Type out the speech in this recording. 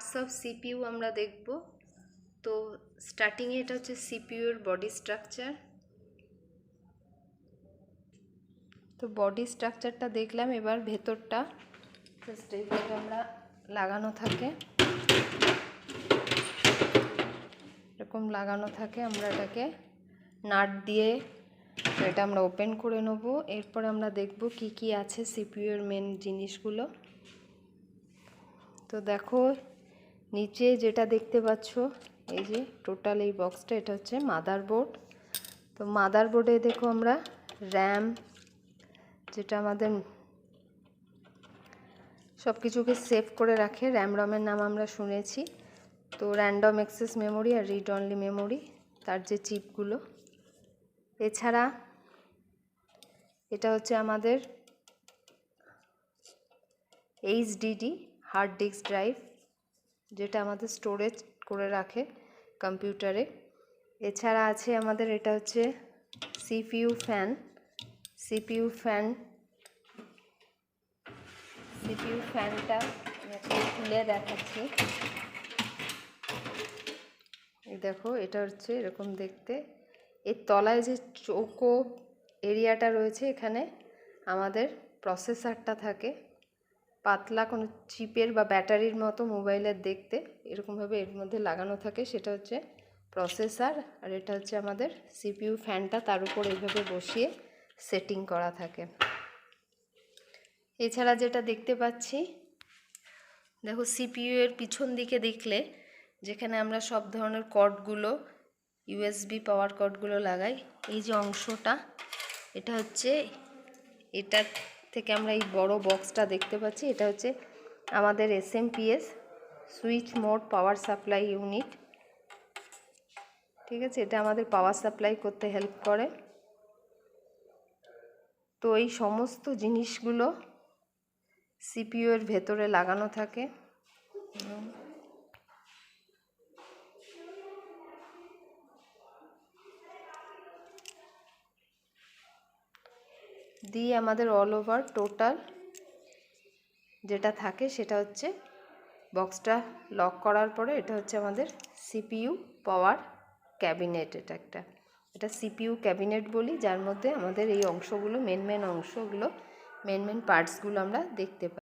Parts of CPU আমরা দেখব। তো স্টার্টিংয়ে এটা হচ্ছে সিপিইউর বডি স্ট্রাকচার। তো বডি স্ট্রাকচারটা দেখলাম, এবার ভেতরটা জাস্ট এইভাবে আমরা লাগানো থাকে, এরকম লাগানো থাকে। আমরা এটাকে নাট দিয়ে এটা আমরা ওপেন করে নেব। এরপর আমরা দেখব কি কি আছে সিপিইউর মেন জিনিসগুলো। তো দেখো নিচে যেটা দেখতে পাচ্ছ, এই যে টোটাল এই বক্সটা, এটা হচ্ছে মাদারবোর্ড। তো মাদারবোর্ডে দেখো আমরা র্যাম, যেটা আমাদের সব কিছুকে সেভ করে রাখে, র্যাম রমের নাম আমরা শুনেছি। তো র্যান্ডম অ্যাক্সেস মেমোরি আর রিড অনলি মেমোরি, তার যে চিপগুলো। এছাড়া এটা হচ্ছে আমাদের এইচডিডি হার্ড ডিস্ক ড্রাইভ, যেটা আমাদের স্টোরেজ করে রাখে কম্পিউটারে। এছাড়া আছে আমাদের এটা হচ্ছে সিপিইউ ফ্যান। সিপিইউ ফ্যানটা আমি খুলে দেখাচ্ছি। দেখো এটা হচ্ছে এরকম দেখতে। এর তলায় যে চৌকো এরিয়াটা রয়েছে, এখানে আমাদের প্রসেসরটা থাকে, পাতলা কোনো চিপের বা ব্যাটারির মতো মোবাইলের দেখতে, এরকমভাবে এর মধ্যে লাগানো থাকে, সেটা হচ্ছে প্রসেসর। আর এটা হচ্ছে আমাদের সিপিইউ ফ্যানটা, তার উপর এইভাবে বসিয়ে সেটিং করা থাকে। এছাড়া যেটা দেখতে পাচ্ছি, দেখো সিপিইউ এর পিছন দিকে দেখলে যেখানে আমরা সব ধরনের কর্ডগুলো, ইউএসবি পাওয়ার কর্ডগুলো লাগাই, এই যে অংশটা, এটা হচ্ছে, এটা থেকে আমরা এই বড় বক্সটা দেখতে পাচ্ছি, এটা হচ্ছে আমাদের SMPS switch mode power supply unit. ঠিক আছে, এটা আমাদের পাওয়ার সাপ্লাই করতে হেল্প করে। তো এই সমস্ত জিনিসগুলো সিপিইউ এর ভেতরে লাগানো থাকে। দিয়ে আমাদের অল ওভার টোটাল যেটা থাকে সেটা হচ্ছে বক্সটা লক করার পরে, এটা হচ্ছে আমাদের সিপিইউ পাওয়ার ক্যাবিনেট। এটা সিপিইউ ক্যাবিনেট বলি, যার মধ্যে আমাদের এই অংশগুলো, মেন অংশগুলো, মেন পার্টসগুলো আমরা দেখতে পাই।